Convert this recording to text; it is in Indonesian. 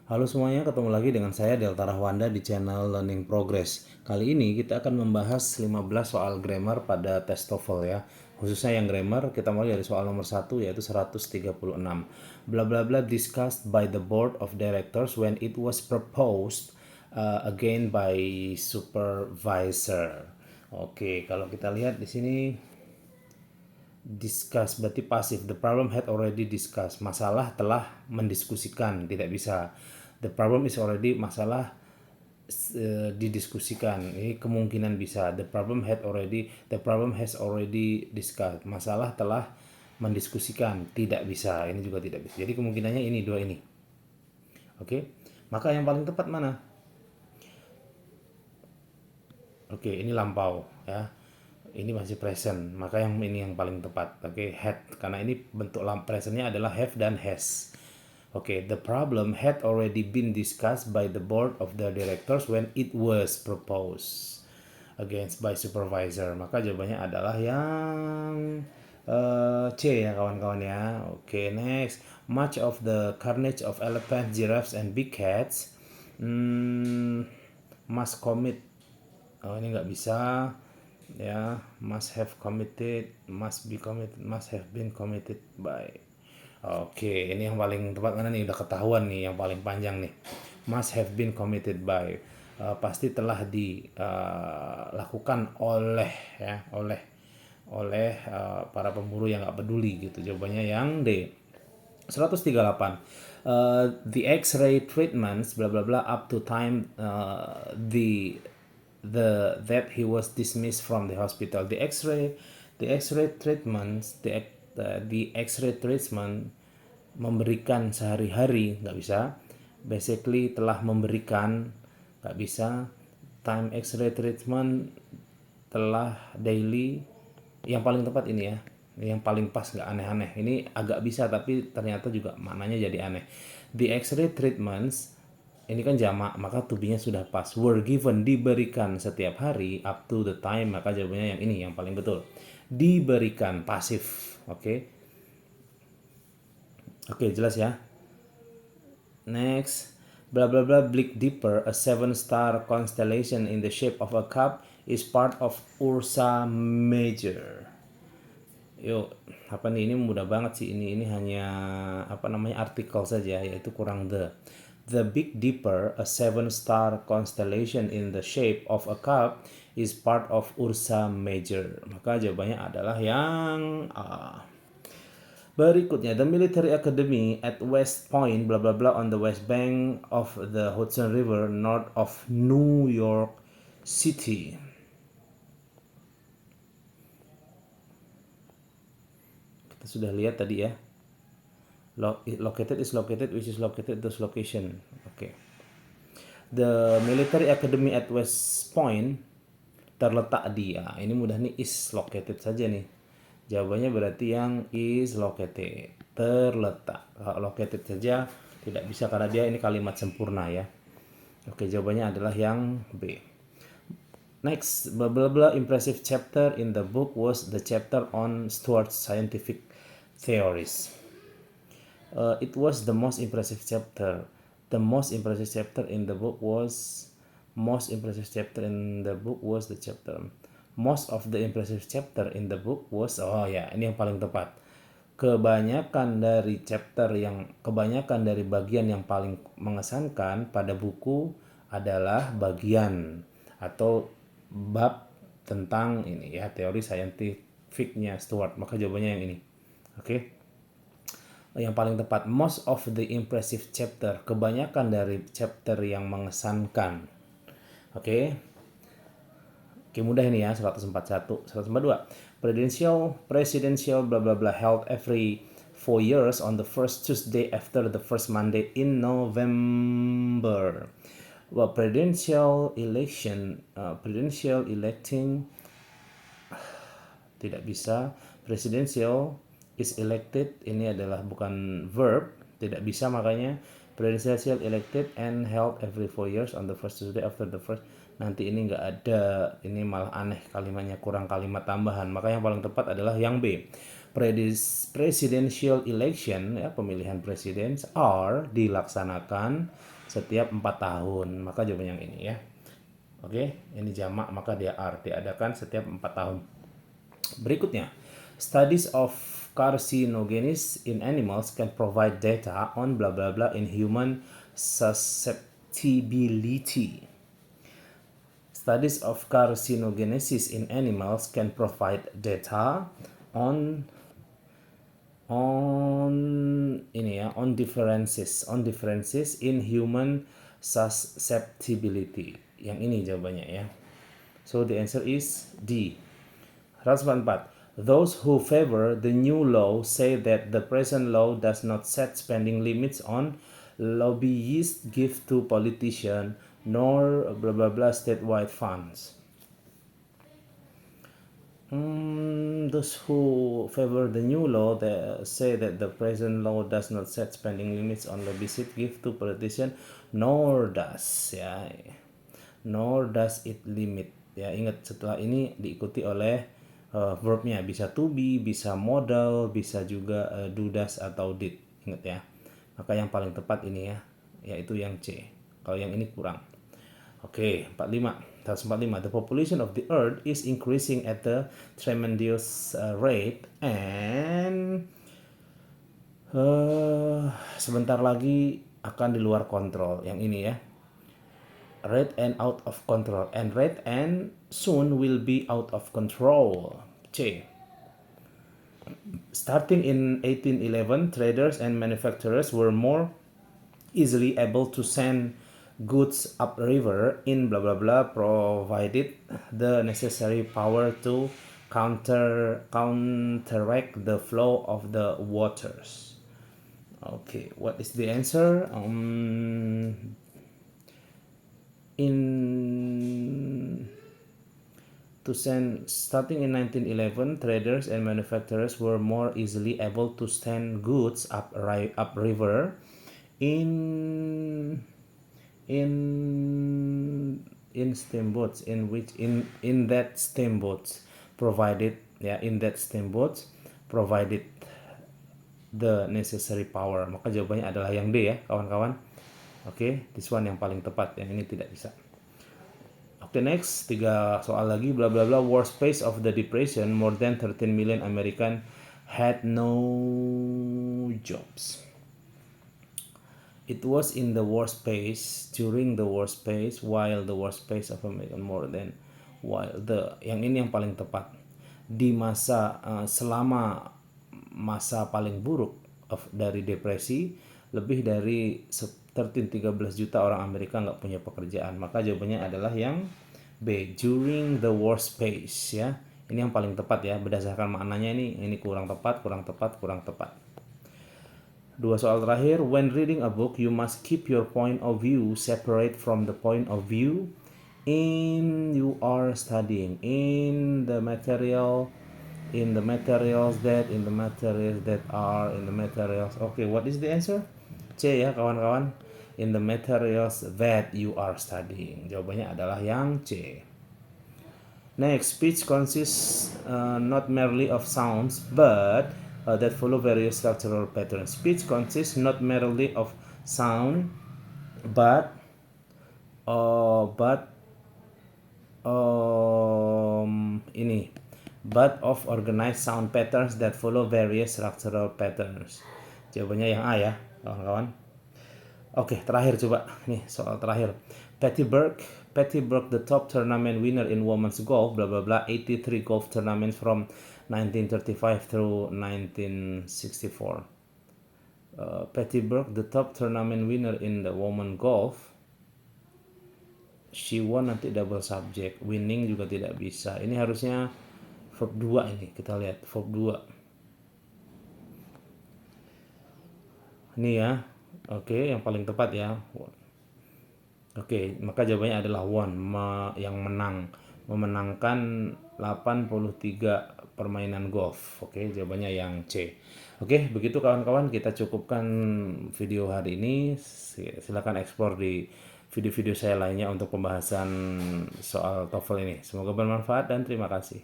Halo semuanya, ketemu lagi dengan saya Delta Rahwanda di channel Learning Progress. Kali ini kita akan membahas 15 soal grammar pada tes TOEFL ya. Khususnya yang grammar, kita mulai dari soal nomor 1 yaitu 136. Bla bla bla discussed by the board of directors when it was proposed again by supervisor. Oke, kalau kita lihat di sini discuss berarti pasif. The problem had already discussed. Masalah telah mendiskusikan, tidak bisa. The problem is already, masalah didiskusikan. Ini kemungkinan bisa. The problem has already discussed. Masalah telah mendiskusikan, tidak bisa. Ini juga tidak bisa. Jadi kemungkinannya ini dua ini. Oke. Maka yang paling tepat mana? Oke, ini lampau ya. Ini masih present, maka yang ini yang paling tepat. Oke, had, karena ini bentuk presentnya adalah have dan has. Oke, the problem had already been discussed by the board of the directors when it was proposed against by supervisor. Maka jawabannya adalah yang C ya kawan-kawan ya. Oke, next. Much of the carnage of elephants, giraffes, and big cats must commit. Oh, ini nggak bisa ya. Must have committed, must be committed, must have been committed by. Oke, ini yang paling tepat mana nih? Udah ketahuan nih yang paling panjang nih. Must have been committed by. Pasti telah dilakukan oleh ya, oleh para pemburu yang nggak peduli gitu. Jawabannya yang D. 138. The X-ray treatments bla bla bla up to time that he was dismissed from the hospital. The X-ray treatments the X-ray treatment memberikan sehari-hari, nggak bisa. Basically telah memberikan, nggak bisa. Time X-ray treatment telah daily. Yang paling tepat ini ya, yang paling pas, nggak aneh-aneh. Ini agak bisa tapi ternyata juga maknanya jadi aneh. The X-ray treatments ini kan jamak, maka to be-nya sudah pas. Were given, diberikan setiap hari up to the time, maka jawabannya yang ini yang paling betul. Diberikan, pasif. Oke. Oke, jelas ya. Next, blah blah blah. Big Dipper, a 7-star constellation in the shape of a cup, is part of Ursa Major. Yuk, apa nih, ini mudah banget sih ini. Ini hanya apa namanya, artikel saja, yaitu kurang the. The Big Dipper, a 7-star constellation in the shape of a cup, is part of Ursa Major. Maka jawabannya adalah yang A. Berikutnya, the military academy at West Point, bla bla bla, on the west bank of the Hudson River, north of New York City. Kita sudah lihat tadi ya. Located is located, which is located, those location. Oke. The military academy at West Point terletak di, ini mudah nih, is located saja nih. Jawabannya berarti yang is located, terletak. Kalau located saja tidak bisa karena dia ini kalimat sempurna ya. Oke, jawabannya adalah yang B. Next, blah blah blah impressive chapter in the book was the chapter on Stuart's scientific theories. It was the most impressive chapter. The most impressive chapter in the book was the chapter. Most of the impressive chapter in the book was, oh ya, ini yang paling tepat. Kebanyakan dari bagian yang paling mengesankan pada buku adalah bagian atau bab tentang ini ya, teori saintifiknya Stuart. Maka jawabannya yang ini. Oke. Yang paling tepat, most of the impressive chapter, kebanyakan dari chapter yang mengesankan. Oke. Oke, mudah ini ya. 141, 142. Presidential blah blah blah held every 4 years on the first Tuesday after the first Monday in November. Well, presidential electing tidak bisa. Presidential is elected, ini adalah bukan verb, tidak bisa. Makanya presidential elected and held every 4 years on the first Tuesday after the first. Nanti ini nggak ada, ini malah aneh kalimatnya, kurang kalimat tambahan. Maka yang paling tepat adalah yang B. Presidential election ya, pemilihan presiden are dilaksanakan setiap 4 tahun. Maka jawabannya yang ini ya. Oke, ini jamak maka dia are, diadakan setiap 4 tahun. Berikutnya, studies of carcinogenesis in animals can provide data on blah blah blah in human susceptibility. Studies of carcinogenesis in animals can provide data on differences in human susceptibility. Yang ini jawabannya ya. So the answer is D. 144. Those who favor the new law say that the present law does not set spending limits on lobbyists give to politicians nor blah blah blah statewide funds. Those who favor the new law they say that the present law does not set spending limits on lobbyists give to politicians nor does it limit ya. Ingat setelah ini diikuti oleh verbnya, bisa to be, bisa modal, bisa juga do does atau did. Ingat ya. Maka yang paling tepat ini ya, yaitu yang C. Kalau yang ini kurang. Oke, 145. The population of the earth is increasing at a tremendous rate and sebentar lagi akan di luar kontrol. Yang ini ya. Rate and out of control, and rate and soon will be out of control. C. Starting in 1811, traders and manufacturers were more easily able to send goods upriver in blah blah blah, provided the necessary power to counteract the flow of the waters. Okay, what is the answer? Starting in 1911, traders and manufacturers were more easily able to send goods upriver in steamboats, provided the necessary power. Maka jawabannya adalah yang D ya kawan-kawan. Oke, this one yang paling tepat, yang ini tidak bisa. Oke, next, 3 soal lagi, bla bla bla. Worst phase of the depression, more than 13 million American had no jobs. It was in the worst phase, during the worst phase, while the worst phase of American more than while the, yang ini yang paling tepat. Di masa selama masa paling buruk dari depresi, lebih dari 13 juta orang Amerika nggak punya pekerjaan. Maka jawabannya adalah yang B, during the worst phase ya. Ini yang paling tepat ya, berdasarkan maknanya ini kurang tepat. 2 soal terakhir, when reading a book you must keep your point of view separate from the point of view you are studying in the materials that are in the materials. Okay, what is the answer? C ya kawan-kawan, in the materials that you are studying. Jawabannya adalah yang C. Next, speech consists not merely of sounds but that follow various structural patterns. Speech consists not merely of sound but of organized sound patterns that follow various structural patterns. Jawabannya yang A ya kawan-kawan. Oke, terakhir coba nih soal terakhir. Patty Burke, the top tournament winner in women's golf, blah blah blah, 83 golf tournaments from 1935 through 1964. Patty Burke, the top tournament winner in the women golf. She won nanti double subject, winning juga tidak bisa. Ini harusnya verb 2 ini, kita lihat verb 2. Ini ya. Oke, yang paling tepat ya. Oke, maka jawabannya adalah won, yang menang, memenangkan 83 permainan golf. Oke, jawabannya yang C. Oke, begitu kawan-kawan, kita cukupkan video hari ini. Silakan eksplor di video-video saya lainnya untuk pembahasan soal TOEFL ini. Semoga bermanfaat dan terima kasih.